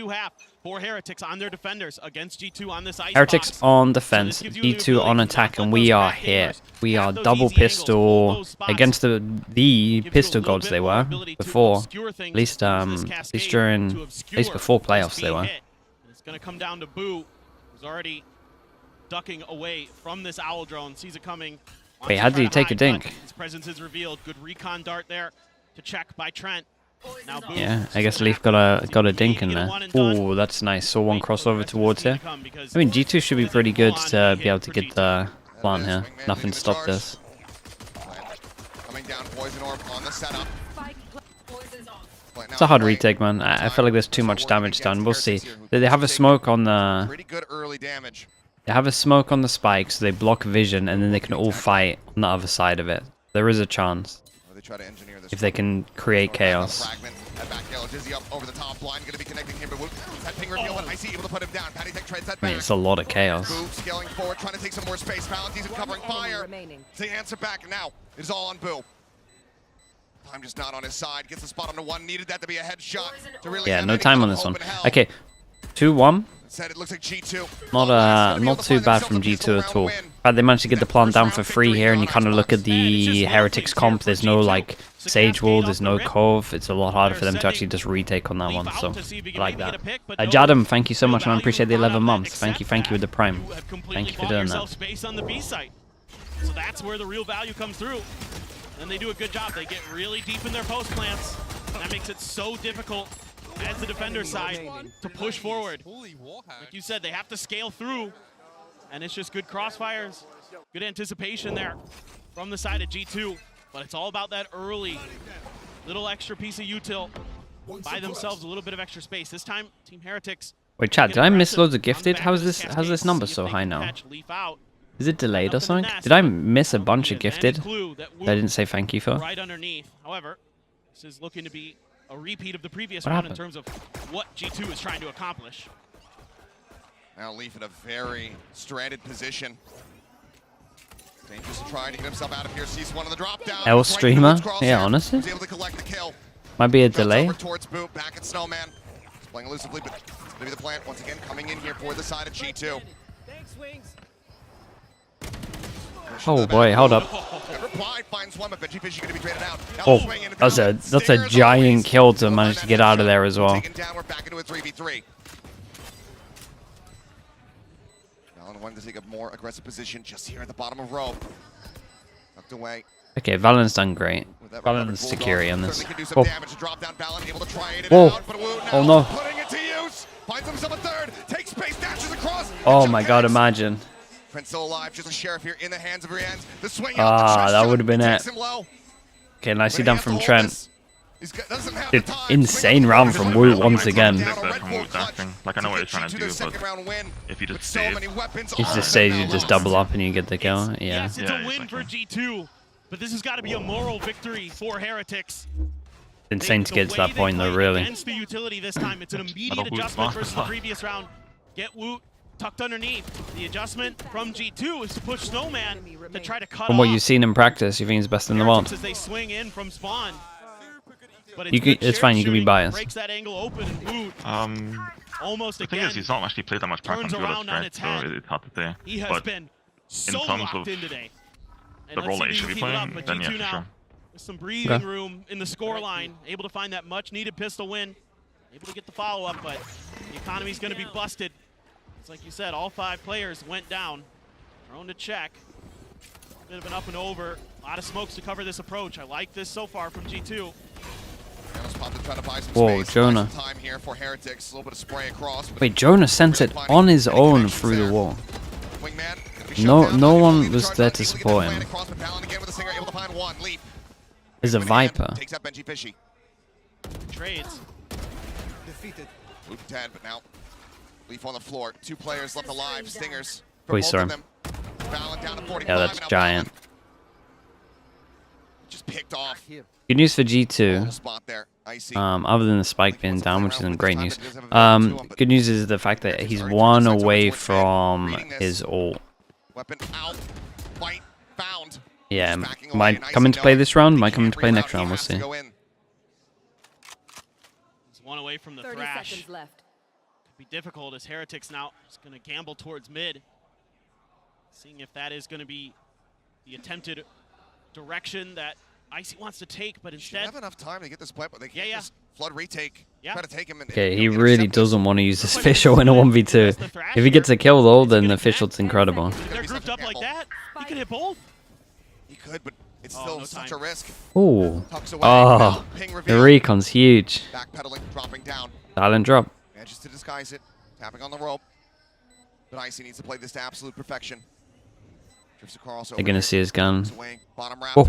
half for Heretics on their defenders against G2 on this Icebox. Heretics on defense, G2 on attack, and we are here. We are double pistol against the pistol gods they were before. At least before playoffs they were. It's going to come down to Boo, who's already ducking away from this owl drone. Sees it coming. Wait, how did he take a dink? His presence is revealed. Good recon dart there to check by Trent. Now Boo. Yeah, I guess Leaf got a dink in there. Oh, that's nice. Saw one crossover towards here. I mean, G2 should be pretty good to be able to get the plant here. Nothing to stop this. Coming down, poison orb on the setup. It's a hard retake, man. I feel like there's too much damage done. We'll see. They have a smoke on the... Pretty good early damage. They have a smoke on the spike, so they block vision, and then they can all fight on the other side of it. There is a chance. If they can create chaos. I mean, it's a lot of chaos. Boo scaling forward, trying to take some more space. Valentine's covering fire. The answer back now is all on Boo. Time just not on his side. Gets the spot on the one. Needed that to be a headshot. To really no time on this one. Okay, 2-1. It looks like G2. Not too bad from G2 at all. But they managed to get the plant down for free here, and you kind of look at the Heretics comp. There's no like Sage Wall, there's no Cove. It's a lot harder for them to actually just retake on that one. So I like that. Jadam, thank you so much, man. I appreciate the 11 months. Thank you with the Prime. Thank you for doing that. So that's where the real value comes through. And they do a good job. They get really deep in their post plants. That makes it so difficult as the defender side to push forward. Like you said, they have to scale through, and it's just good crossfires, good anticipation there from the side of G2. But it's all about that early little extra piece of util. Buy themselves a little bit of extra space. This time, Team Heretics. Wait, Chad, did I miss loads of gifted? How's this number so high now? Is it delayed or something? Did I miss a bunch of gifted that I didn't say thank you for? Right underneath. However, this is looking to be a repeat of the previous round in terms of what G2 is trying to accomplish. Now Leaf in a very stranded position. Dangerous to try to get himself out of here. Sees one of the drop down. L streamer? Yeah, honestly. Was able to collect the kill. Might be a delay. Towards Boot, back at Snowman. He's playing elusively, but it's gonna be the plant once again coming in here for the side of G2. Oh boy, hold up. Oh, that's a giant kill to manage to get out of there as well. Valen wanted to take a more aggressive position just here at the bottom of row. Tucked away. Okay, Valen's done great. Valen's security on this. Oh. Whoa. Oh no. Oh my god, imagine. Prince still alive, just a sheriff here in the hands of Rian's. The swing that would have been it. Okay, nicely done from Trent. Dude, insane round from Woot once again. Like, I know what he's trying to do, but if you just save, you just double up and you get the kill. Yeah. Yes, it's a win for G2, but this has got to be a moral victory for Heretics. Insane to get to that point though, really. Against the utility this time, it's an immediate adjustment versus the previous round. Get Woot tucked underneath. The adjustment from G2 is to push Snowman to try to cut From what you've seen in practice, you think he's best in the world. As they swing in from spawn. But it's fine, you can be biased. Breaks that angle open and almost the thing is, he's not actually played that much practice on the stretch, so it's hard to say. He has been so locked in today. The role that he should be playing, then yeah, for sure. With some breathing room in the scoreline, able to find that much-needed pistol win, able to get the follow-up, but the economy's going to be busted. It's like you said, all 5 players went down. Thrown to check. A bit of an up and over. A lot of smokes to cover this approach. I like this so far from G2. Whoa, Jonah. Time here for Heretics. A little bit of spray across. Wait, Jonah sent it on his own through the wall. No one was there to support him. There's a Viper. Takes out Benji Fishy. Trades. Defeated. Luke dead, but now Leaf on the floor. 2 players left alive. Stingers. We saw him. Yeah, that's giant. Just picked off. Good news for G2. Other than the spike being down, which isn't great news. Good news is the fact that he's 1 away from his ult. Weapon out. Fight found. Yeah, might come into play this round, might come into play next round, we'll see. He's 1 away from the thrash. Be difficult as Heretics now is going to gamble towards mid. Seeing if that is going to be the attempted direction that Icy wants to take, but instead... Should have enough time to get this plant, but they can't just flood retake. Try to take him and, okay, he really doesn't want to use this Fischl in a 1v2. If he gets a kill though, then the Fischl's incredible. If they're grouped up like that, he could hit both. He could, but it's still such a risk. Ooh. Oh, the recon's huge. Backpedaling, dropping down. Silent drop. Manages to disguise it, tapping on the rope. But Icy needs to play this to absolute perfection. Drifts across. They're gonna see his gun. Bottom Oh.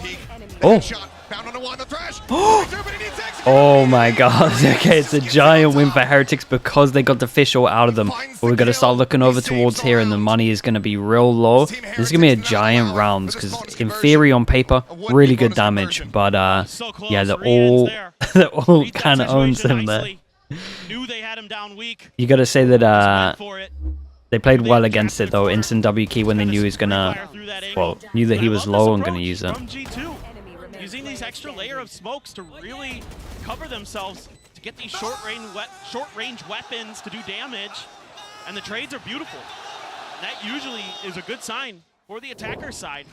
peak. Oh. Shot. Found on the one, the thrash. Oh my god. Okay, it's a giant win for Heretics because they got the Fischl out of them. But we're gonna start looking over towards here and the money is gonna be real low. This is gonna be a giant round because in theory on paper, really good damage. But yeah, they're all kind of owns them there. You gotta say that they played well against it though. Instant W key when they knew he was gonna, well, knew that he was low and gonna use it. Using these extra layer of smokes to really cover themselves to get these short range weapons to do damage, and the trades are beautiful. That usually is a good sign for the attacker side,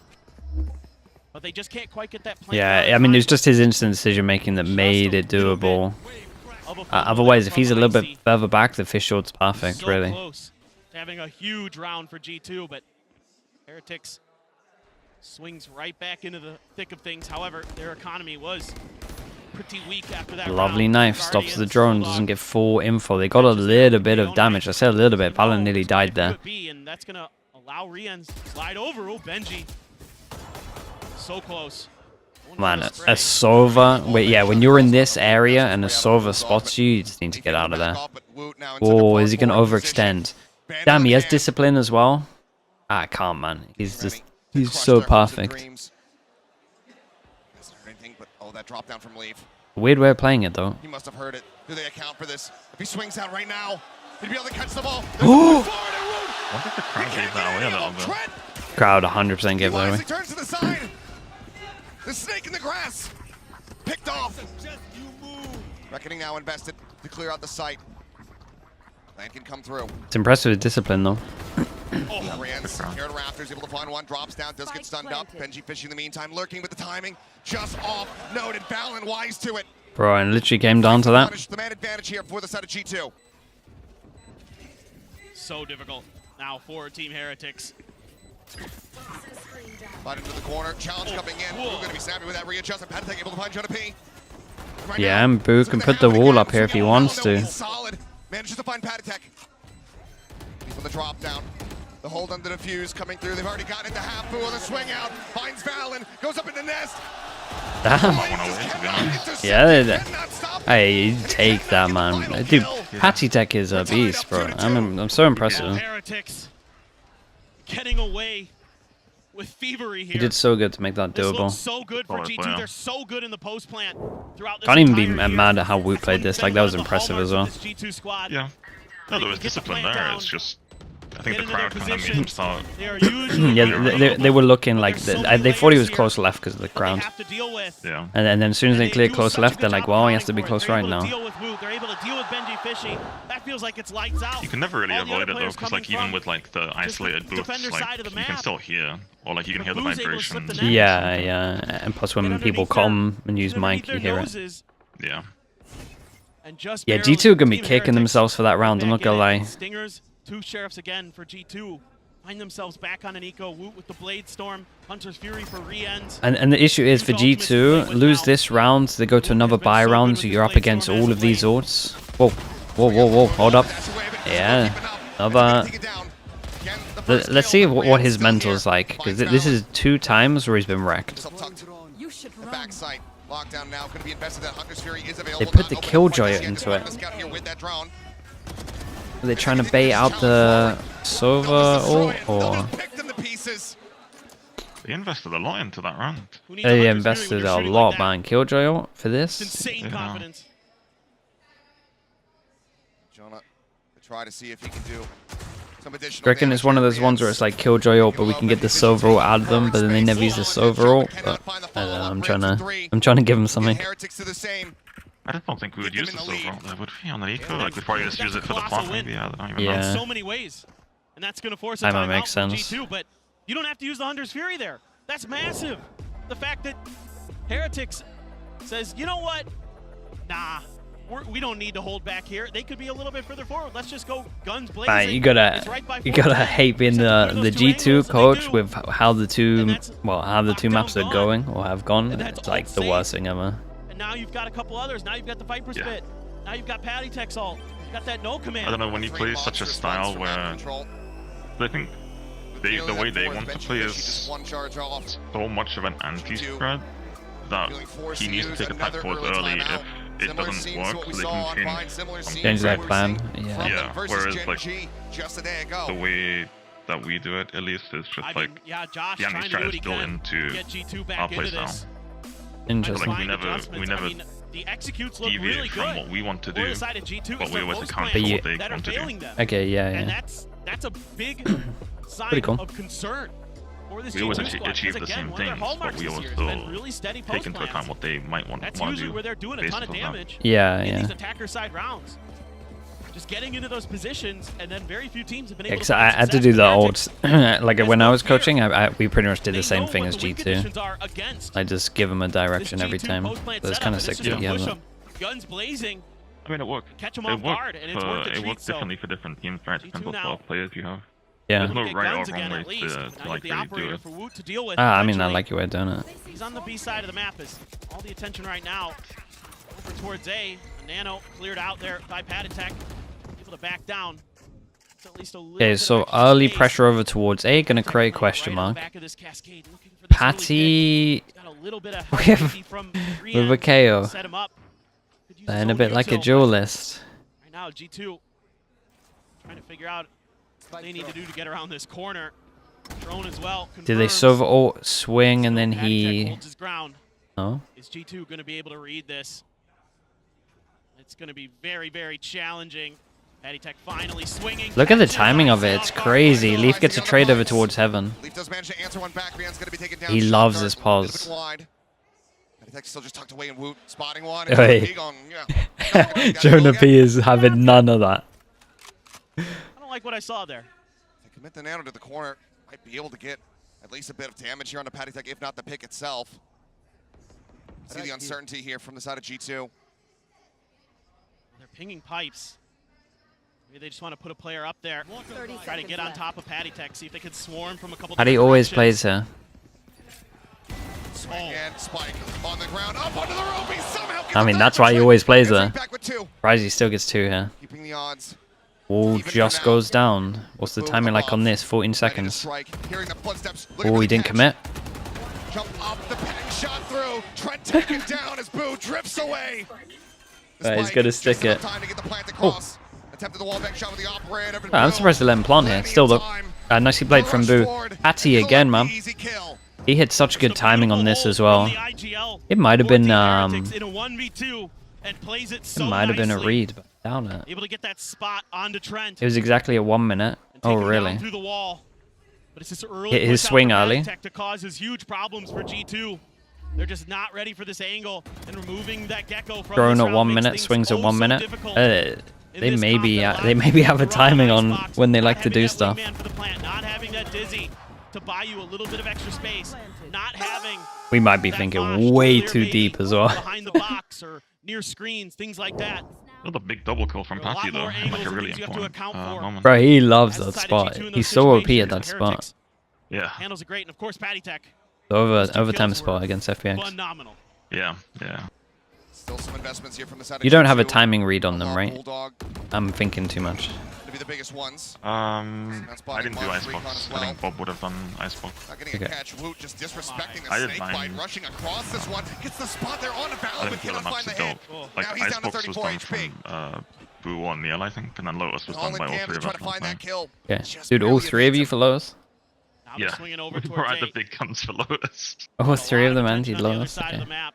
but they just can't quite get that plan. Yeah, I mean, it was just his instant decision making that made it doable. Otherwise, if he's a little bit further back, the Fischl's perfect, really. Close to having a huge round for G2, but Heretics swings right back into the thick of things. However, their economy was pretty weak after that Lovely round. knife, stops the drone, doesn't get full info. They got a little bit of damage. I said a little bit. Valen nearly died there. And that's going to allow Riens to slide over. Oh, Benji. So close. Man, a Sova. Wait, yeah, when you're in this area and a Sova spots you, you just need to get out of there. Oh, is he going to overextend? Damn, he has discipline as well. I can't, man. He's just... He's so perfect. Weird way of playing it, though. He must have heard it. Do they account for this? If he swings out right now, he'd be able to catch the ball. What if the crowd gave that away a little bit? Crowd 100% gave that away. Turns to the side. The snake in the grass. Picked off. Reckoning now invested to clear out the site. Land can come through. It's impressive with discipline, though. Riens, here to Raptors, able to find one, drops down, does get stunned up. Benji fishing in the meantime, lurking with the timing. Just off, noted, Valen wise to it. Bro, and it literally came down to that. The man advantage here for the side of G2. So difficult now for Team Heretics. Right into the corner, challenge coming in. We're going to be snappy with that readjustment. Patek able to find Jonah P. Yeah, and Boo can put the wall up here if he wants to. Solid. Manages to find Patek. He's on the drop down. The hold on the defuse coming through. They've already gotten into half. Boo on the swing out. Finds Valen. Goes up in the nest. Damn. Yeah, hey, take that, man. Dude, Patek is a beast, bro. I'm so impressed with him. Heretics getting away with thievery here. He did so good to make that doable. So good for G2. They're so good in the post plant throughout this Can't even be mad at how Woot played this. Like, that was impressive as well. Yeah. No, there was discipline there. It's just, I think the crowd kind of made him start. Yeah, they were looking like they thought he was close left because of the crowd. Yeah. And then as soon as they clear close left, they're like, well, he has to be close right now. They're able to deal with Benji Fishy. That feels like it's lights out. You can never really avoid it though, because like even with like the isolated booths, like you can still hear, or like you can hear the vibrations. Yeah, yeah. And plus when people come and use mic, you hear it. Yeah. Yeah, G2 are gonna be kicking themselves for that round. I'm not gonna lie. Stingers, 2 sheriffs again for G2. Find themselves back on an eco. Woot with the Blade Storm. Hunter's Fury for re-end. And the issue is for G2, lose this round, they go to another buy round, so you're up against all of these orts. Whoa, whoa, whoa, whoa, hold up. Yeah, another... Let's see what his mental's like, because this is 2 times where he's been wrecked. They put the Killjoy into it. Are they trying to bait out the Sova ult, or...? They invested a lot into that round. They invested a lot, man. Killjoy ult for this? Insane confidence. Jonah, try to see if he can do some additional. I reckon it's one of those ones where it's like Killjoy ult, but we can get the Sova ult out of them, but then they never use the Sova ult. But I don't know, I'm trying to give them something. Heretics to the same. I just don't think we would Get use them this in the overall. Would we on the eco? Like, we'd probably just use it for the plant, maybe? I don't even know. Yeah. So many ways. And that's going to force a That might timeout make from sense. G2, but you don't have to use the Hunter's Fury there. That's massive. The fact that Heretics says, you know what? Nah, we don't need to hold back here. They could be a little bit further forward. Let's just go guns blazing. Right, you gotta hate being the G2 coach with how the two maps are going or have gone. It's like the worst thing ever. And now you've got a couple others. Now you've got the Viper Spit. Now you've got Patty Tech's ult. You've got that no command. I don't know, when you play such a style where I think the way they want to play is so much of an anti-spread that he needs to take attack forward early if it doesn't work, so they can change that plan. Yeah. Yeah, whereas like the way that we do it, at least, is just like the anti-strat is built into our playstyle. Interesting. Like we never the executes look deviate really from good. what we want to do, but we always account for plan what they want to do. Okay, yeah. And that's a big sign Pretty cool. of concern for this We always G2 squad, achieve because the again, same one of their things, but hallmarks we this always year has been still really steady take into post account what they might want That's to usually do where they're doing a based ton of on that. damage. Yeah, in yeah. these attacker side rounds. Just getting into those positions, and then very few teams have been Yeah, able 'cause to I find had to success do the with ult. Like when I was coaching, we pretty much did the They same know thing what as the win G2. conditions are against I just give them a this direction every G2 time. post-plant So it's setup, kind and of sick it's just to push have 'em, guns blazing. I mean, it worked. Catch 'em It off worked guard, and it's worth the it treat, works so differently for different teams, right? Depends what G2 sort of players you have. Yeah. There's no Get right or guns again, wrong at way least. to Now you like have the really do operator it. for Woot to deal with. I mean, I eventually. like your way of doing it. He's on the B side of the map. Is all the attention right now over towards A. A Nano cleared out there by Patatek. Able to back down. It's at least a little Okay, bit so of extra early space. pressure over towards A, gonna create question Right on mark. the back of this cascade, looking for this early Patty pick. Got a little bit of We have- help from with a Rian. KO. Set him up. Could use his And a own bit like a util, duelist. but right now, G2 trying to figure out what they need to do to get around this corner. Drone as well. Did they confirms. serve ult swing and then Patty Tech he... holds his ground. Oh? Is G2 going to be able to read this? It's going to be very, very challenging. Patty Tech finally swinging. Look at the catches, timing of it. rises It's off crazy. guard. Leaf gets a trade over towards heaven. Leaf does manage to answer one back. Rian's gonna be taken down. He Shot loves guard, his a pause. bit wide. Patty Tech's still just tucked away in Woot, spotting one. Hey. Jonah P is having none of that. I don't like what I saw there. They commit the Nano to the corner. Might be able to get at least a bit of damage here on the Patty Tech, if not the pick itself. See the uncertainty here from the side of G2. They're pinging pipes. Maybe they just want to put a player up there. Try to get on top of Patty Tech, see if they can swarm from a couple Patty different always directions. plays her. And Spike on the ground, up under the rope. He somehow gets I mean, it that's back. why he always plays Gets her. right back with two. Surprised he still gets 2 here. Keeping the odds. Oh, Even for just now. goes down. What's the Boom timing like on above. this? 14 Ready to seconds. strike. Hearing the footsteps. Looking Oh, for he the didn't catch. commit. Jump up the peg, shot through. Trent taken down as Boo drifts away. Right, he's Spike, gonna just stick enough it. time to get the plant across. Attempted the wall back shot with the operator. but I'm Boo surprised they let him plant here. plenty Still of though. time. Nicely played from Rush Boo. forward Patty and again, collect man. the easy kill. He hit such good Just a timing on beautiful this as ult well. from the IGL It might have for been the Heretics in a 1v2 and plays it so it might have been a nicely. read, but down it. Able to get that spot onto Trent. It was exactly at 1 minute. And take Oh him really? down through the wall. But it's this early Hit his push out swing from early. Aztec to cause his huge problems for G2. They're just not ready for this angle, and removing that gecko from Thrown this at round 1 makes minute, things swings at oh 1 so minute. difficult. They In this maybe combat, they maybe have a Run timing on Icebox, when they not like to having do that stuff. wingman for the plant, not having that dizzy to buy you a little bit of extra space, not having We might be that thinking Mosh to way clear too maybe deep as well. behind the box or near screens, things like that. Another big double kill from There are a lot Patty though, more in angles like a and really things you have to important account for. moment. Bro, he loves As that the side of spot. G2 in those He's so OP at situations, that spot. Heretics Yeah, handles it great, and of course Patty Tech, Overtime kills spot were against FPX. phenomenal. yeah, yeah. Still some investments here from the side of You don't have a G2. timing read on them, right? Bulldog I'm thinking too much. to be the biggest ones. I spotting didn't do Mark Icebox. Recon as I well. think Bob would have done Icebox. Not getting Okay. a catch. Woot just disrespecting the I did snake mine. bite, rushing across this one. Gets the spot there on the I balance, but didn't feel cannot enough find to the hit. build. Oh. Like Now he's down to Icebox was 34 done HP. from Boo or Neil, I think, and then Lotus was All done in by all damage, three of try us. to find that kill. Okay. Just Dude, all barely 3 of you evades for him. Lotus? Now they're Yeah, swinging over we towards were at the A. big guns for Lotus. All 3 of them A lot attention anti on the other Lotus? side of Okay. the map.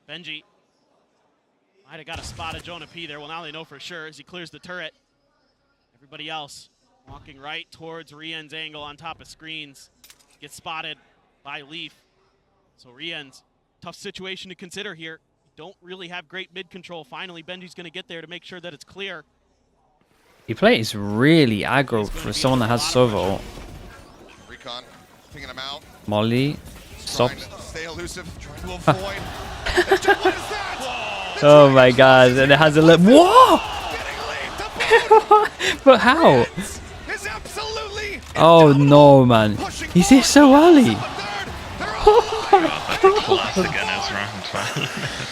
Benji might have got a spot of Jonah P there. Well, now they know for sure as he clears the turret. Everybody else walking right towards Rien's angle on top of screens. Gets spotted by Leaf. So Rien's tough situation to consider here. don't really have great mid control. Finally, Benji's going to get there to make sure that it's clear. He plays really aggro for someone that has Sova. Recon picking him out. Molly. Stop. Stay elusive, trying to avoid. What is that? Oh my god, and it has a little. Whoa! But how? Oh no, man. He's here so early. Classic NS round.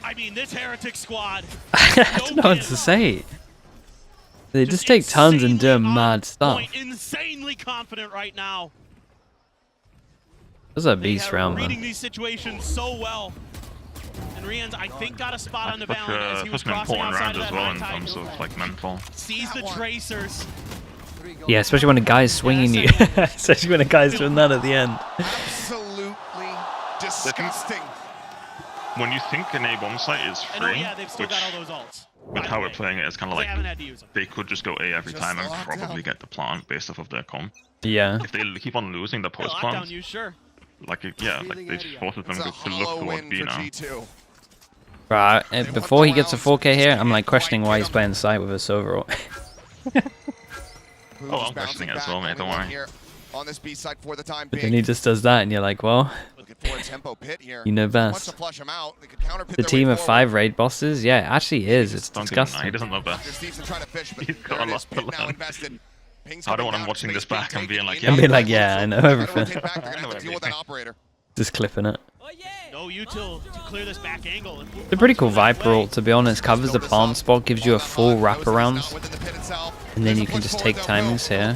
I mean, this Heretic squad. I don't know what to say. They just take tons and do mad stuff. Insanely confident right now. This is a beast round, man. Reading these situations so well. And Rian's, I think, got a spot on the Valen as he was crossing outside of that well in terms of like mental. Sees the tracers. Yeah, especially when a guy's swinging you. Especially when a guy's doing that at the end. Absolutely disgusting. When you think an A bomb site is free, yeah, they've still got all those ults. with how we're playing it, it's kind of like haven't had to use them. they could just go A every time and probably get the plant based off of their comp. Yeah. If they keep on losing the post plants, sure. like yeah, like they just forces them to look towards B now. Right, before he gets a 4K here, I'm like questioning why he's playing the site with a Sova. Oh, I'm questioning it as well, mate. Don't worry. On this B side for the time But being. then he just does that, and you're like, well, Looking for a tempo pit here. you know best. Wants to flush him out. They could counter pit The their team way of forward. 5 raid bosses? Yeah, it actually is. It's Don't give him that. He disgusting. doesn't know There's best. Steve's trying to fish, but He's got there a it lot is. to Pit now learn. invested. Ping's I don't coming want him down, watching space this back and being like, taken. And be like, yeah, I know everything. Rotate back, they're gonna have to deal with that operator. Just clipping it. No util to clear this back angle. It's a pretty cool Viper ult, to be honest. Covers the plant spot, gives you a full wraparound, and then you can just take timings here.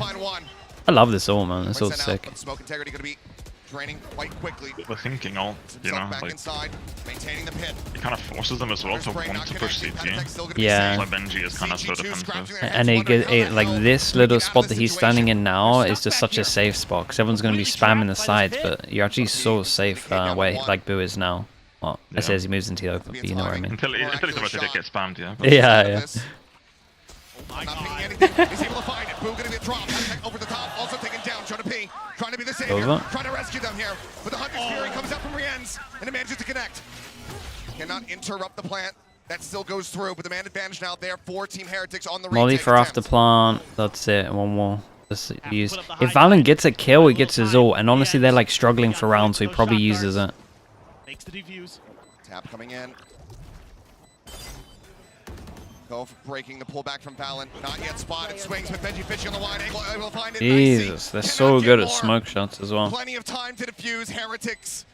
I love this ult, man. This ult's sick. Smoke integrity gonna be draining quite quickly. We're thinking all, you know, Back like inside, maintaining the pit. it kind of forces them as well to want to push CT. Yeah. Like Benji is kind of so defensive. And like this little spot that he's standing in now is just such a safe spot, because everyone's going to be spamming the sides, but you're actually so safe where like Boo is now. Well, I say as he moves into the open, but you know what I mean. Until he's about to get spammed, yeah. Yeah. Not picking anything. He's able to find it. Boo gonna get dropped. Over the top. Also taken down. Jonah P. Trying to be the savior. Over. Trying to rescue them here. But the Hunter's Fury comes out from Rienz. And it manages to connect. Cannot interrupt the plant. That still goes through. But the man advantage now there for Team Heretics on the Molly retake for after attempt. plant. That's it. One more. Just use. If Valen gets a kill, he gets his ult. And honestly, they're like struggling for rounds, so he probably uses it. Makes the defuse. Tap coming in. Go for breaking the pullback from Valen. Not yet spotted. Swings with Benji fishing on the wide angle. Able to find it. Jesus, they're so good at smoke shots as well. Plenty of time to defuse. Heretics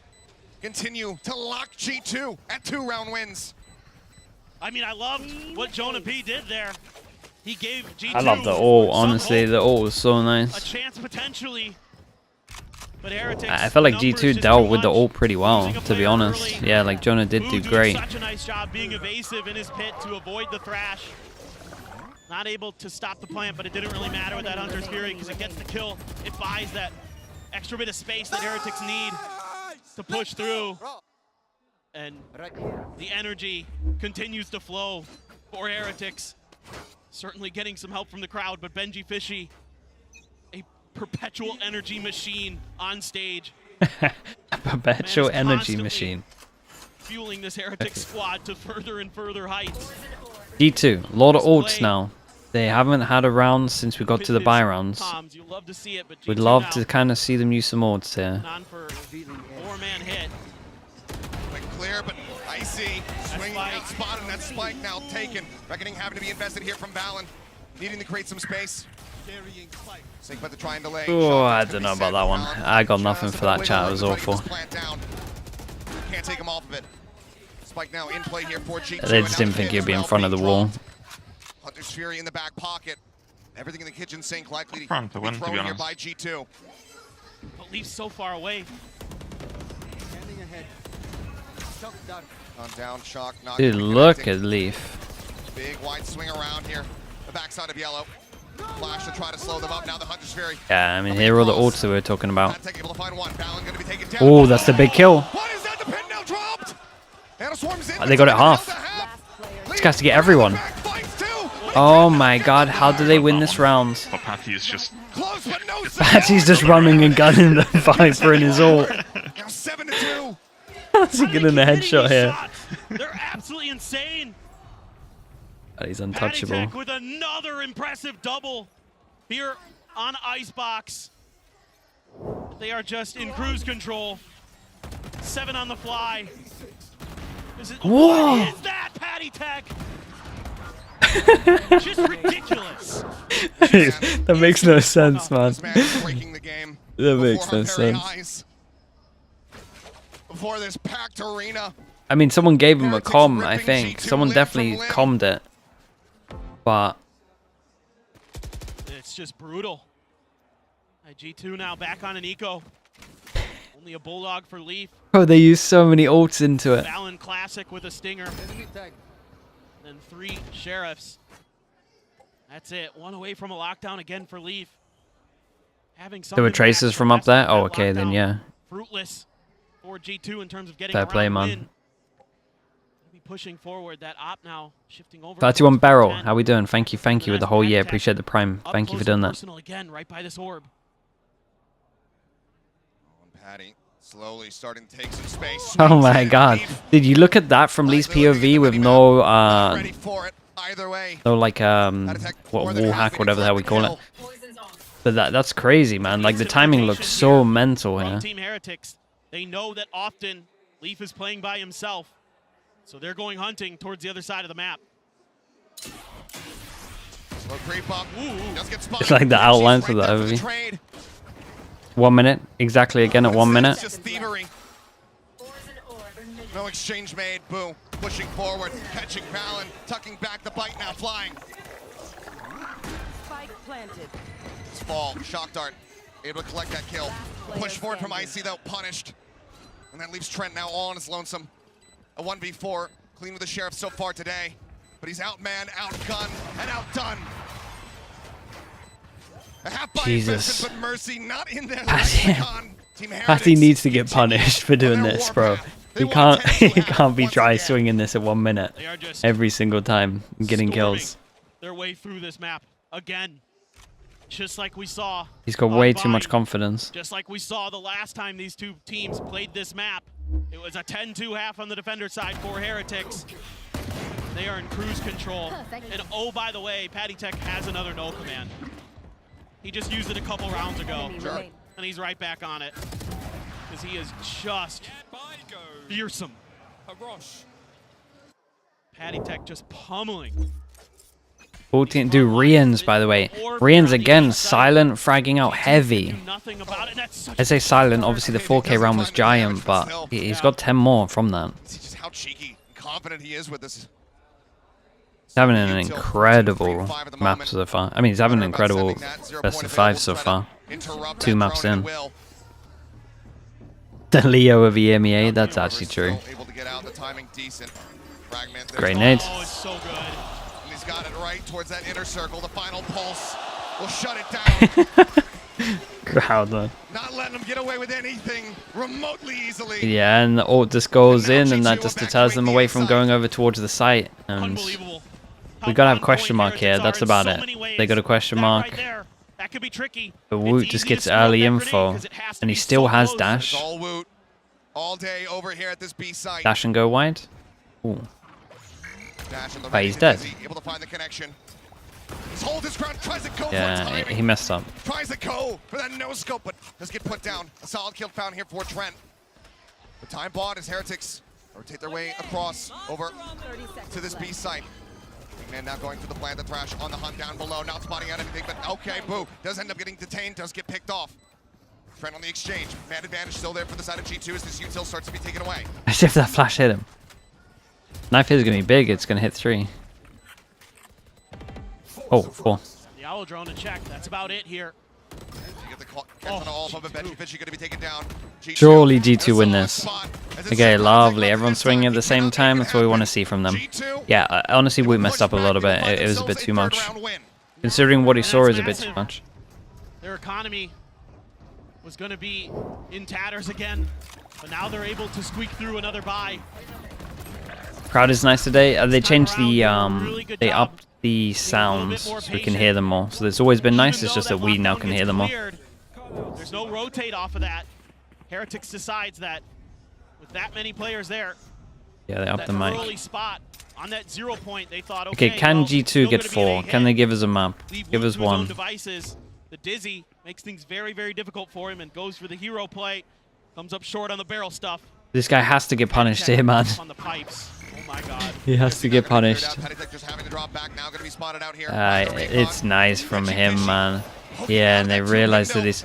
continue to lock G2 at 2-round wins. I mean, I loved what Jonah P did there. He gave G2 I love the ult, honestly. The ult was so a nice. chance potentially. But Heretics, I felt like numbers G2 just dealt too with the much. ult pretty well, Losing a to be player honest. early. Yeah, like Jonah did Boo do doing great. such a nice job being evasive in his pit to avoid the thrash. Not able to stop the plant, but it didn't really matter with that Hunter's Fury because it gets the kill. It buys that extra bit of space that Heretics need to push through. And the energy continues to flow for Heretics. Certainly getting some help from the crowd, but Benji Fishy, a perpetual energy machine on stage. A perpetual Man is energy constantly machine. Fueling this Heretic squad to further and further heights. G2, a lot of ults now. They haven't had a round since we got to the buy rounds. Toms, you love to see it, but We'd G2 love now to kind of see them use some ults here. on for 4-man hit. Quick clear, but icy. Swinging out spot, and that spike now taken. Reckoning having to be invested here from Valen. Needing to create some space. Sync by the try and delay. Oh, Shot I gonna don't be know set about that from one. Valen. I got nothing Just for that a chat. It was wiggle, awful. trying to get this plant down. Can't take him off of it. Spike now in play here for G2. They just didn't think he'd be in front of the wall. Hunter's Fury in the back pocket. Everything in the kitchen sink likely to Front to be win, to be thrown here honest. by G2. But Leaf's so far away. On down, shock, not Dude, gonna be look connecting. at Leaf. Big wide swing around here. The backside of yellow. Flash to try to slow them up. Now the Hunter's Fury. Yeah, I mean, here are all the ults that we were talking about. Not able to find one. Valen gonna be taken down. Oh, that's the big kill. What is that? The pin now dropped. Anna swarms in. They got it half. This guy's to get everyone. Oh my god, how do they win this round? But Patty is just Close, but no Patsy's just running and gunning the Viper in his ult. How's he getting a headshot here? They're absolutely insane. He's untouchable. Heretics with another impressive double here on Icebox. They are just in cruise control. 7 on the fly. Whoa! What is that, Patty Tech? Just ridiculous. That makes no sense, man. That makes no sense. Before this packed arena. I mean, someone gave him a comm, I think. Someone definitely commed it. But it's just brutal. G2 now back on an eco. Only a bulldog for Leaf. Oh, they used so many ults into it. Fallon Classic with a stinger. Then 3 sheriffs. That's it. 1 away from a lockdown again for Leaf. There were traces from up there? Oh, okay, then yeah. Fruitless for G2 in terms of getting Fair play, around man. win. Be pushing forward. That op now shifting over. 31 barrel. How we doing? Thank you with the whole year. Appreciate the prime. Thank you for doing that. Again, right by this orb. Patty slowly starting to take some space. Oh my god. Did you look at that from Lee's POV with no no like what wall hack, whatever the hell we call it. But that's crazy, man. Like the timing looked so mental here. Team Heretics, they know that often Leaf is playing by himself. So they're going hunting towards the other side of the map. It's like the outlines of the overview. 1 minute, exactly again at 1 minute. No exchange made, boom. Pushing forward, catching Fallon, tucking back the bite now flying. Spike planted. Fall, shock dart, able to collect that kill. Push forward from Icy though, punished. And that leaves Trent now all on his lonesome. A 1v4, clean with the Sheriff so far today. But he's outmanned, outgunned, and outdone. A half by Jesus. But Mercy not in there. Patty needs to get punished for doing this, bro. He can't be dry swinging this at 1 minute every single time, getting kills. Their way through this map again, just like we saw. He's got way too much confidence. Just like we saw the last time these two teams played this map. It was a 10-2 half on the defender side for Heretics. They are in cruise control. And oh, by the way, Patty Tech has another no command. He just used it a couple rounds ago. Sure. And he's right back on it. Because he is just fearsome. Patty Tech just pummeling. 14, do Rians, by the way. Rians again, silent, fragging out heavy. I say silent, obviously the 4K round was giant, but he's got 10 more from that. Just how cheeky and confident he is with this. He's having an incredible map so far. I mean, he's having an incredible best of 5 so far. 2 maps in. The Leo of EMEA, that's actually true. Great nade. Oh, it's so good. And he's got it right towards that inner circle. The final pulse will shut it down. Crowd, man. Not letting him get away with anything remotely easily. Yeah, and the ult just goes in, and that just deters them away from going over towards the site. And we gotta have question mark here. That's about it. They got a question mark. That could be tricky. But Woot just gets early info, and he still has dash. All Woot, all day over here at this B site. Dash and go wide. Ooh. But he's dead. Able to find the connection. He's hold his ground, tries to go Yeah, he messed up. Tries to go for that no scope, but does get put down. A solid kill found here for Trent. The time bought as Heretics rotate their way across over to this B site. Man now going to the plant, the Thrash on the hunt down below, not spotting out anything, but okay, boo. Does end up getting detained, does get picked off. Trent on the exchange. Man advantage still there for the side of G2 as this util starts to be taken away. As if that flash hit him. Knife is going to be big, it's going to hit 3. Oh, 4. The owl drone to check, that's about it here. Surely G2 win this. Okay, lovely. Everyone's swinging at the same time. That's what we want to see from them. Yeah, honestly, we messed up a lot of it. It was a bit too much. Considering what he saw is a bit too much. Their economy was going to be in tatters again, but now they're able to squeak through another buy. Crowd is nice today. They changed the, they upped the sounds so we can hear them more. So it's always been nice. It's just that we now can hear them more. There's no rotate off of that. Heretics decides that With that many players there, Yeah, they upped the mic. early spot on that 0 point, they thought, Okay, can well, G2 still get gonna be an 4? eight Can hit. they give us a map? Leave Give Woot us to his own 1. devices. The Dizzy makes things very, very difficult for him and goes for the hero play. Comes up short on the barrel stuff. This guy has to get punished here, man. On the pipes. Oh my god. He has to get punished. It's nice from him, man. Yeah, and they realize that this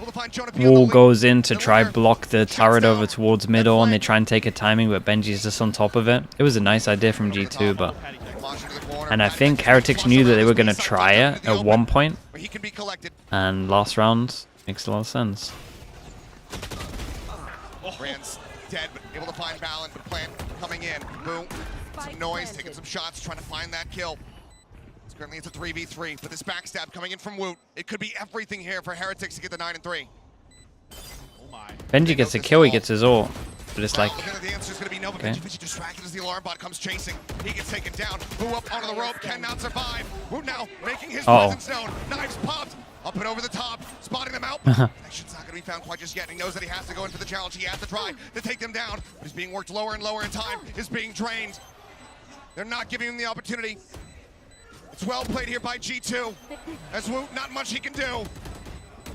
wall goes in to try block the turret over towards middle, and they try and take a timing, but Benji's just on top of it. It was a nice idea from G2, but... And I think Heretics knew that they were going to try it at one point, and last round makes a lot of sense. Rand's dead, but able to find balance, but Plant coming in. Boom. Some noise, taking some shots, trying to find that kill. Currently it's a 3v3, but this backstab coming in from Woot. It could be everything here for Heretics to get the 9-3. Oh my. Benji gets a kill, he gets his ult. But it's like, the answer's gonna be no, but Benji distracted as the alarm bot comes chasing. He gets taken down. Woot up onto the rope, cannot survive. Woot now making his presence known. Knives popped. Up and over the top, spotting them out. Connection's not going to be found quite just yet. He knows that he has to go in for the challenge. He has to try to take them down. He's being worked lower and lower in time. Is being drained. They're not giving him the opportunity. It's well played here by G2. As Woot, not much he can do.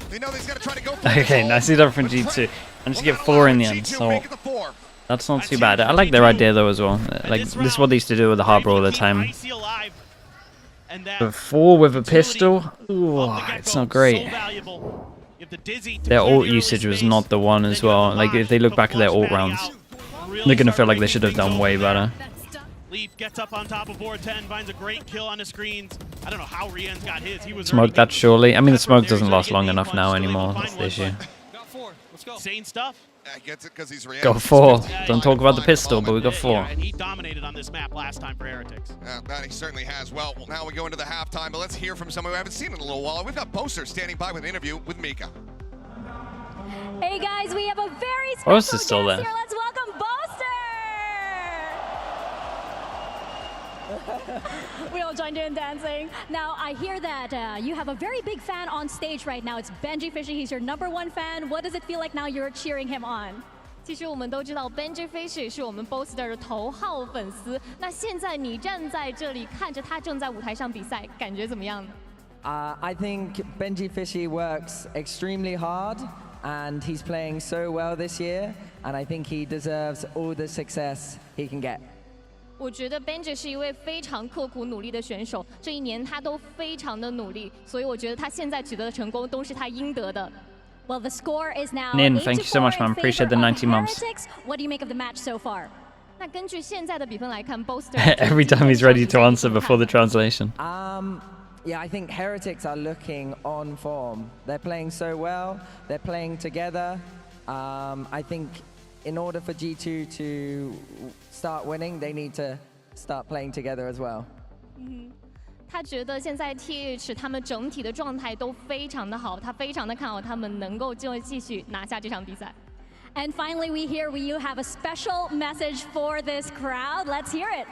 They know he's got to try to go for okay, nicely done from G2. And just get 4 in the end, so that's not too bad. I like their idea though as well. Like, this is what they used to do with the Harbor all the time. But 4 with a pistol? Ooh, it's not great. Their ult usage was not the one as well. Like, if they look back at their ult rounds, they're going to feel like they should have done way better. Leaf gets up on top of Board 10, finds a great kill on the screens. I don't know how Rien's got his. He was smoke that surely. I mean, the smoke doesn't last long enough now anymore. That's the issue. Insane stuff. Gets it because he's Rien. Got 4. Don't talk about the pistol, but we got 4. And he dominated on this map last time for Heretics. That he certainly has. Well, now we go into the halftime, but let's hear from someone we haven't seen in a little while. We've got Boaster standing by with an interview with Mika. Hey guys, we have a very special Boaster's still guest there. here. Let's welcome Boaster! We all joined in dancing. Now, I hear that you have a very big fan on stage right now. It's Benji Fishy. He's your #1 fan. What does it feel like now you're cheering him on? 其实我们都知道 Benji Fishy 是我们 Boaster 的头号粉丝。那现在你站在这里看着他正在舞台上比赛，感觉怎么样呢？ I think Benji Fishy works extremely hard, and he's playing so well this year, and I think he deserves all the success he can get. 我觉得 Benji 是一位非常刻苦努力的选手，这一年他都非常的努力，所以我觉得他现在取得的成功都是他应得的。 Well, the score is now Nin, 8-4 thank you so much, man. in Appreciate the favor 90 of months. Heretics. What do you make of the match so far? 那根据现在的比分来看 ，Boaster Every time he's ready to answer before the translation. Yeah, I think Heretics are looking on form. They're playing so well. They're playing together. I think in order for G2 to start winning, they need to start playing together as well. 他觉得现在 TH 他们整体的状态都非常的好，他非常的看好他们能够就继续拿下这场比赛。 And finally, we hear you have a special message for this crowd. Let's hear it.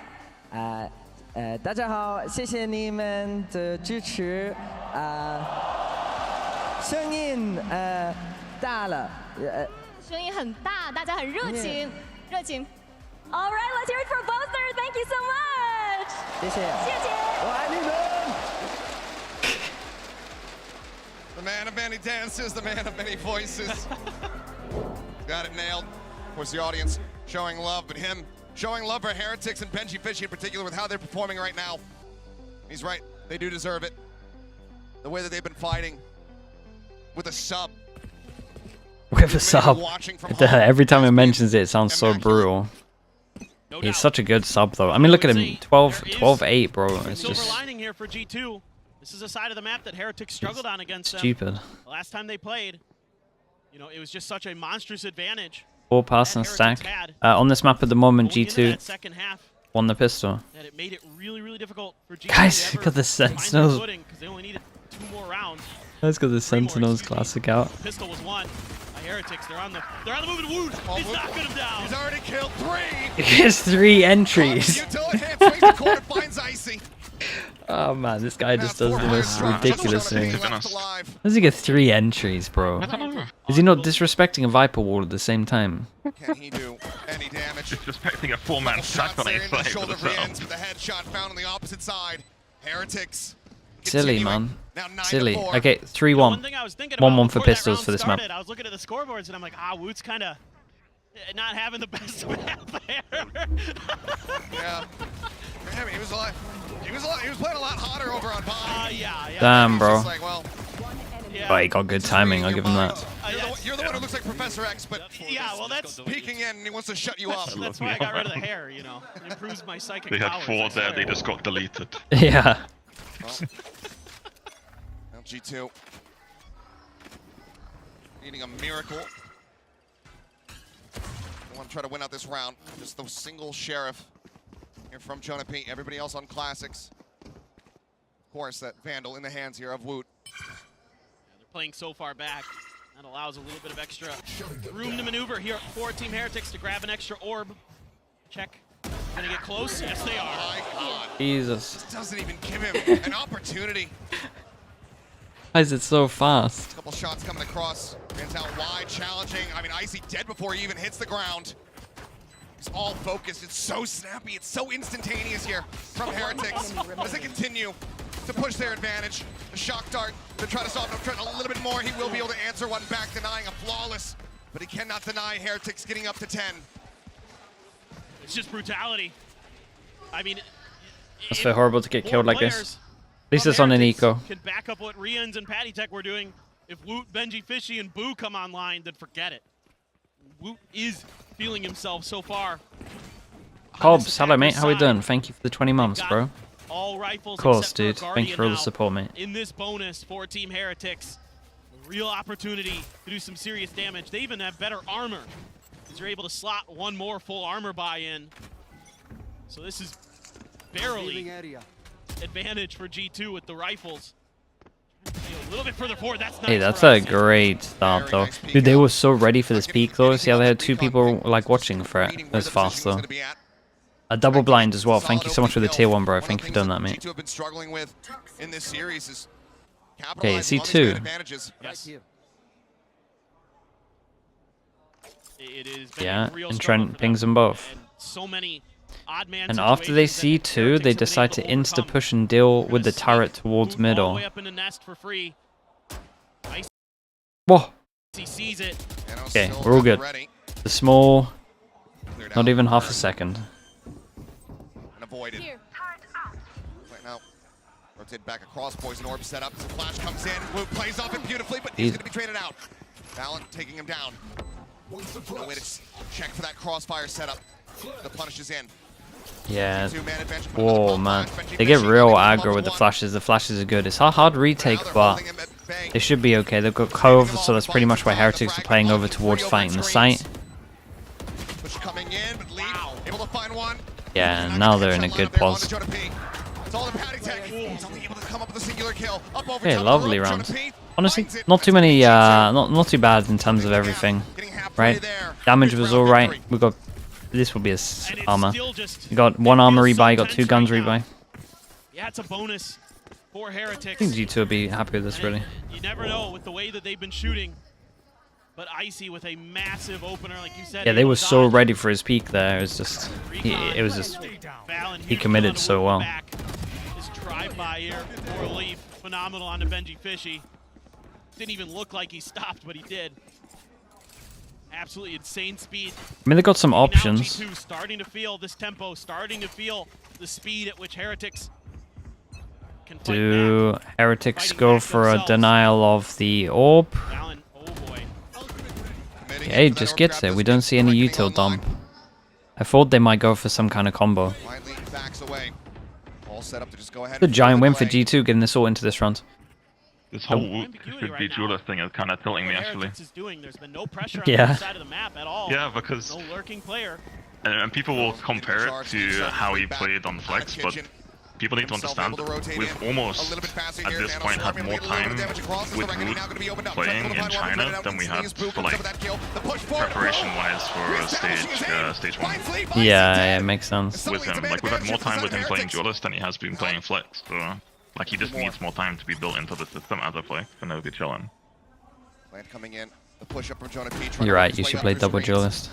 大家好，谢谢你们的支持。声音大了。声音很大，大家很热情，热情。 All right, let's hear it for Boaster. Thank you so much. 谢谢。谢谢。我爱你们。 The man of many dances, the man of many voices. Got it nailed. Of course, the audience showing love, but him showing love for Heretics and Benji Fishy in particular with how they're performing right now. He's right. They do deserve it. The way that they've been fighting with a sub. With a sub. Every time he mentions it, it sounds so brutal. He's such a good sub, though. I mean, look at him. 12-8, bro. It's just silver lining here for G2. This is a side of the map that Heretics struggled on against them. stupid. The last time they played, you know, it was just such a monstrous advantage. 4 pass and stack. On this map at the moment, G2 second half, won the pistol. that it made it really, really difficult for G2 Guys, to look at the Sentinels. because they only needed 2 more rounds. Let's get the Sentinels classic out. Pistol was won by Heretics. They're on the move to Woot. He's knocking him down. He's already killed 3. He has 3 entries. Utility swings the corner, finds Icy. Oh man, this guy just does the most ridiculous thing. alive. How does he get 3 entries, bro? I don't know. Is he not disrespecting a Viper wall at the same time? Can he do any damage? Disrespecting a 4-man Couple stack shots on there A into the side shoulder for the ends, but the headshot found on the opposite side. Heretics. Silly, continuing. man. Now 9 to Silly. 4. Okay, One 3-1. thing I was thinking 1-1 about for before that pistols round for this map. started, I was looking at the scoreboards and I'm like, Woot's kind of not having the best map there. Yeah. I mean, he was playing a lot hotter over on bottom. Yeah. Damn, bro. It's like, well, Yeah. But he got good timing, I'll give him that. You're the one who looks like Professor X, but Yeah, well, that's peeking in and he wants to shut you up. that's why I got rid of the hair. You know, it improves my psychic They had powers. 4 I there, swear. they just got deleted. Yeah. Well, now G2 needing a miracle. They want to try to win out this round. Just the single sheriff here from Jonah P. Everybody else on classics. Of course, that Vandal in the hands here of Woot. They're playing so far back. That allows a little bit of extra room to maneuver here for Team Heretics to grab an extra orb. Check. Gonna get close? Yes, they are. My God. Jesus. Doesn't even give him an opportunity. Why is it so fast? Couple shots coming across. Fans out wide, challenging. I mean, Icy dead before he even hits the ground. He's all focused. It's so snappy. It's so instantaneous here from Heretics as they continue to push their advantage. The shock dart to try to solve the threat a little bit more. He will be able to answer one back, denying a flawless, but he cannot deny Heretics getting up to 10. It's just brutality. I mean, Must feel horrible to get killed like this. players At least from it's on an Heretics eco. Can back up what Rians and Patty Tech were doing. If Woot, Benji, Fishy, and Boo come online, then forget it. Woot is feeling himself so far. Hobbs, hello mate, how we doing? Thank you for the 20 months, bro. All rifles Of course, except for dude. Guardian Thank you for all the now. support, mate. In this bonus for Team Heretics, a real opportunity to do some serious damage. They even have better armor, because you're able to slot one more full armor buy-in. So this is barely advantage for G2 with the rifles. A little bit further forward. That's nice. Hey, that's for a Icy. great start though. Dude, they were so ready for this peak though. See how they had 2 people like watching for it. It was fast though. A double blind as well. Thank you so much for the tier 1, bro. Thank you for doing that, mate. G2 have been struggling with in this series is Okay, capitalizing on these C2. great advantages. Yes. It is Yeah, a real and struggle Trent for pings them. them both. And so many odd man And after they situations that C2, they Heretics have been decide able to overcome. insta-push and deal They're with the gonna turret sneak towards Woot all the middle. way up in the nest for free. Whoa! He sees it. Okay, we're all good. The small, not even half a second. And avoided. Right now, rotate back across. Poison orb set up. The flash comes in. Woot plays off it beautifully, but he's He's- going to be traded out. Valen taking him down. No way to check for that crossfire setup. The punish is in. Yeah. Two-man advantage. Whoa, man. They get real aggro with the flashes. The flashes are good. It's a hard retake, but they should be okay. They've got Cove, so that's pretty much why Heretics are playing over towards fighting the site. Push coming in, but lead, able to find one. Yeah, and now they're in a good pause. It's all the Patty Tech. He's only able to come up with a singular kill. Up over Okay, top lovely of the rope. round. Jonah P Honestly, finds it. not too many, not too bad in terms of everything, right? Damage was alright. We got, this will be a And it's armor. still just, You got 1 armor rebuy, you got 2 guns rebuy. yeah, it's a bonus for Heretics. I think G2 will be happy with this, And really. You never know with the way that they've been shooting. But Icy with a massive opener, like you said. Yeah, they able were to so dodge. ready for his peak there. It was just, it was just, Valen, he huge committed kill on so Woot well. back. His drive-by here for Leaf, phenomenal onto Benji Fishy. Didn't even look like he stopped, but he did. Absolutely insane speed. I mean, they got some Now options. G2 starting to feel this tempo, starting to feel the speed at which Heretics can fight Do back. Heretics Fighting go back for a themselves. denial of the orb? Valen, oh boy. Okay, just gets it. We don't see any util dump. I thought they might go for some kind of combo. Quietly backs away. All set up to just go ahead. The and giant further win for delay. G2 getting this all into this round. This whole Ambiguity should right be now. jeweler thing is kind of tilting me, What actually. Heretics is doing, there's been no pressure on Yeah. the side of the map at all. Yeah, because No lurking player. and people will compare it to how he played on Flex, but people need to understand we've almost at this point had more time with Woot playing in China than we had for like preparation-wise for stage 1. Yeah, it makes sense. With him, like we've had more time with him playing Duelist than he has been playing Flex. So like he just needs more time to be built into the system as a Flex and they'll be chilling. Coming in, the push up from Jonah P. You're right. You should play double Duelist.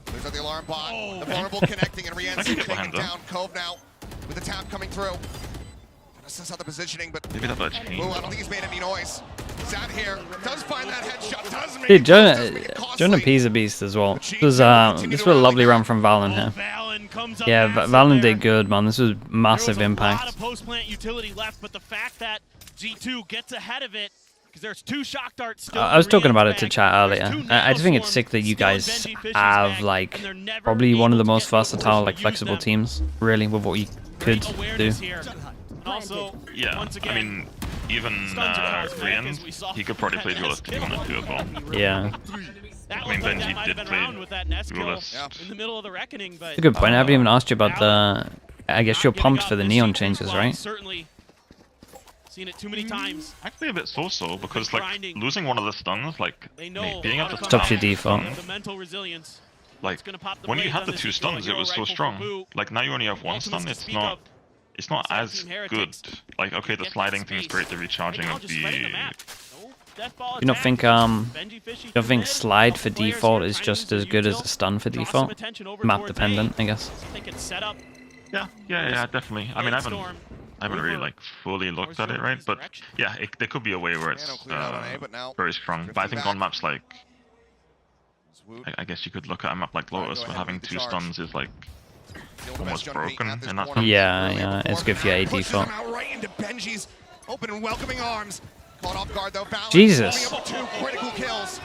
There's the alarm bot. The vulnerable connecting and Rienzi taking down Cove now with the tap coming through. Assess out the positioning, but maybe that's a I don't think he's made any noise. Sat here, does find that headshot, does make Dude, Jonah P's a beast as well. This was a lovely run from Valen here. Yeah, Valen did good, man. This was massive impact. A lot of post-plant utility left, but the fact that G2 gets ahead of it, because there's 2 shock darts still. I was talking about it to chat earlier. I just think it's sick that you guys have like probably one of the most versatile, like flexible teams, really, with what you could do. Also, yeah, I mean, even Rian, he could probably play Duelist if he wanted to as well. Yeah. I mean, Benji did play Duelist. In the middle of the reckoning, but That's a good point. I haven't even asked you about the. I guess you're pumped for the neon changes, right? Certainly seen it too many times. Actually, a bit so because like losing one of the stuns, like being able to stops your default. The mental resilience. Like when you had the 2 stuns, it was so strong. Like now you only have 1 stun. It's not as good. Like okay, the sliding thing is great. The recharging of the. You don't think slide for default is just as good as a stun for default? Map dependent, I guess. Yeah, definitely. I mean, I haven't really like fully looked at it, right? But yeah, there could be a way where it's very strong. But I think on maps like, I guess you could look at a map like Lotus, where having 2 stuns is like almost broken in that sense. Yeah, it's good for your A default. Right into Benji's open and welcoming arms. Caught off guard though. Valen Jesus. 2 critical kills.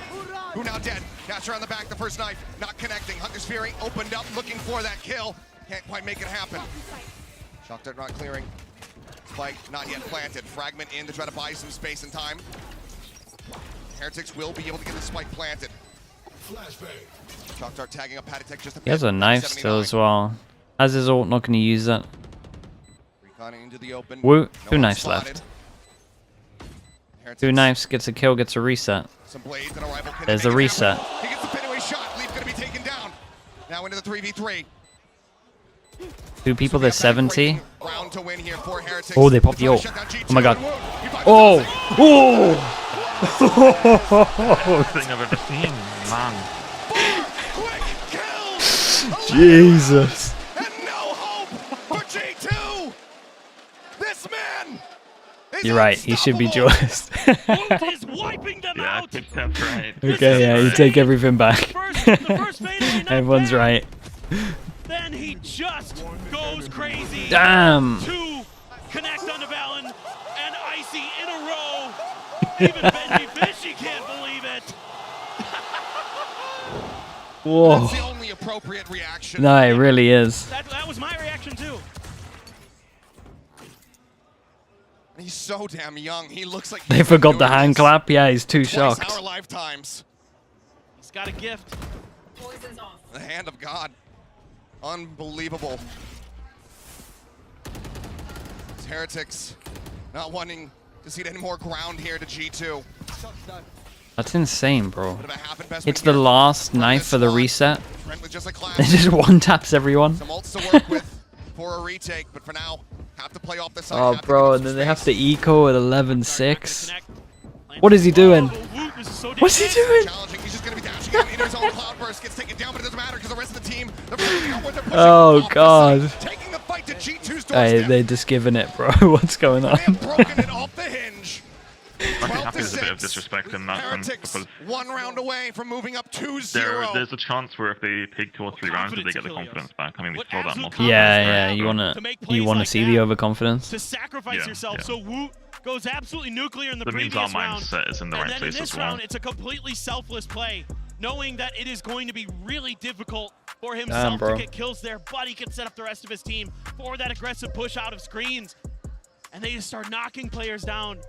Who now dead? Catcher on the back, the first knife, not connecting. Hunter's Fury opened up, looking for that kill. Can't quite make it happen. Shock dart not clearing. Spike not yet planted. Fragment in to try to buy some space and time. Heretics will be able to get the spike planted. Shock dart tagging up Paditech just a bit. He has a knife still as well. As his ult, not going to use that. Into the open. Woo, 2 knives left. 2 knives, gets a kill, gets a reset. There's a reset. He gets the pin away shot. Leaf going to be taken down. Now into the 3v3. 2 people, there's 70. Round to win here for Heretics. Oh, they popped the ult. Oh my god. Oh! Oh! Thing I've ever seen, man. Jesus. And no hope for G2. This man. You're right, he should be Duelist. is wiping them out. That's right. Okay, yeah, you take everything back. Everyone's right. Then he just goes crazy. Damn. 2 connect onto Valen and Icy in a row. Even Benji Fishy can't believe it. Whoa. That's the only appropriate reaction. No, it really is. That was my reaction too. He's so damn young. He looks like They forgot the hand clap. Yeah, he's too shocked. Our lifetimes. He's got a gift. The hand of God. Unbelievable. It's Heretics not wanting to cede any more ground here to G2. That's insane, bro. It's the last knife for the reset. It just one taps everyone. Some ults to work with for a retake, but for now, have to play off the side. Oh, bro, and then they have to eco at 11-6. What is he doing? What's he doing? He's just going to be dashing out into his own cloudburst. Gets taken down, but it doesn't matter because the rest of the team, they're figuring out what they're pushing. Oh, God. Taking the fight to G2's Hey, they're just giving it, bro. What's going on? They have broken it off the hinge. I think happy is a bit of disrespect in that sense because 1 round away from moving up 2-0. There's a chance where if they take 2 or 3 rounds, they get the confidence back. I mean, we saw that multiple Yeah, times. you wanna see the overconfidence. To sacrifice yourself, so Woot goes absolutely nuclear in the that means previous our round. mindset is in the right And then in place this as well. round, it's a completely selfless play, knowing that it is going to be really difficult for himself to get kills there, but he can set up the rest of his team for that aggressive push out of screens. And they just start knocking players down.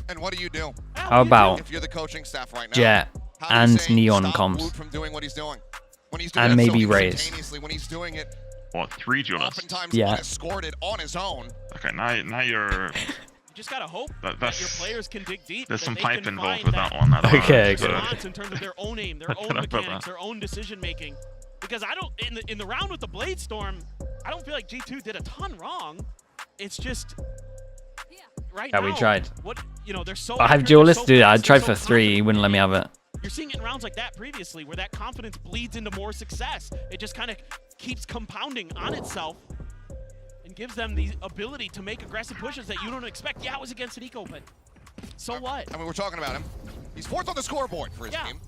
And what do you do? How about if you're the coaching staff right now? Jet and Neon comps? From doing what he's doing? When he's And it maybe so Raze. instantaneously, when he's doing it Or 3 duelists. Oftentimes Yeah. one has scored it on his own. Okay, now you're... You just gotta hope That- that your players can dig deep. There's that some they pipe can involved find with that one. I don't know. Okay, So- okay. balance in terms of their own aim, their own Put that. mechanics, their own decision making. Because I don't in the round with the Blade Storm, I don't feel like G2 did a ton wrong. It's just right Yeah, now. we tried. What they're so. I have accurate, they're duelists, so dude. I fast, tried they're for so 3. He confident. wouldn't let me have it. You're seeing it in rounds like that previously, where that confidence bleeds into more success. It just kind of keeps compounding on itself and gives them the ability to make aggressive pushes that you don't expect. Yeah, it was against an eco, but so what? I mean, we're talking about him. He's 4th on the scoreboard for his Yeah. team.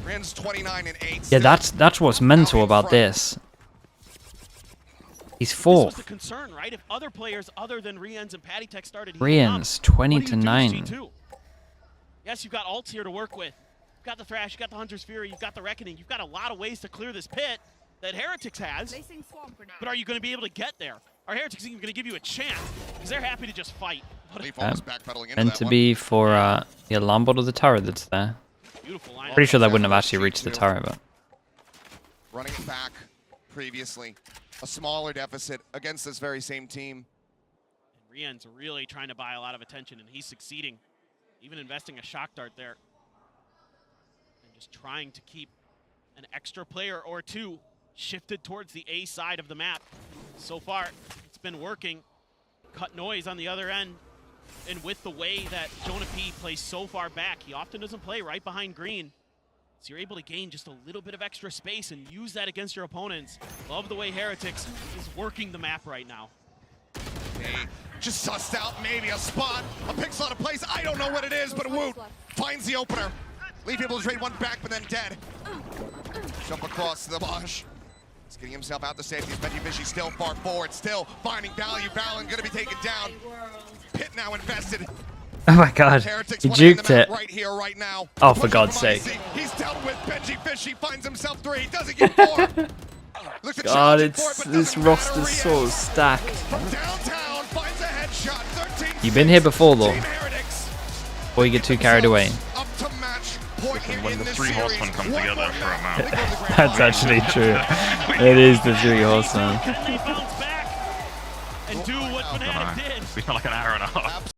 Rins 29 and 8. Yeah, that's what's mental about this. He's This was the 4th. concern, right? If other players other than Riens and Patty Tech started Riens, heating up, 20 what do to you do 9. with G2? Yes, you've got ults here to work with. You've got the Thrash, you've got the Hunter's Fury, you've got the Reckoning. You've got a lot of ways to clear this pit that Heretics has. But are you going to be able to get there? Are Heretics even going to give you a chance? Because they're happy to just fight. But Leaf almost backpedaling into Meant that to one. be for the alarm bot of the turret that's there. beautiful line. Pretty sure that wouldn't have actually reached the turret, but Running it back previously. A smaller deficit against this very same team. Rien's really trying to buy a lot of attention, and he's succeeding. Even investing a shock dart there. And just trying to keep an extra player or two shifted towards the A side of the map. So far, it's been working. Cut Noise on the other end. And with the way that Jonah P plays so far back, he often doesn't play right behind green. So you're able to gain just a little bit of extra space and use that against your opponents. Love the way Heretics is working the map right now. Hey, just sussed out maybe a spot, a pixel out of place. I don't know what it is, but Woot finds the opener. Leave able to trade one back, but then dead. Jump across the bush. He's getting himself out the safety. Benji Fishy still far forward, still finding value. Valen gonna be taken down. Pit now invested. oh my god, Heretics he wanna end the juked map it. right here, right now. Oh, for Push God's from sake. IC. He's dealt with Benji Fishy, finds himself 3, doesn't get 4. Looks to God, challenge it it's for it, but this doesn't matter. roster's so Riens stacked. from downtown finds a headshot. 13. You've been here before though, Team Heretics before you get too carried away. up to match point here When in the this 3 series. horsemen come One together more for a map. map. They go to the grand That's final. actually true. It is the 3 horsemen. Can they bounce back and do what Fnatic did? We spent like an hour and a half.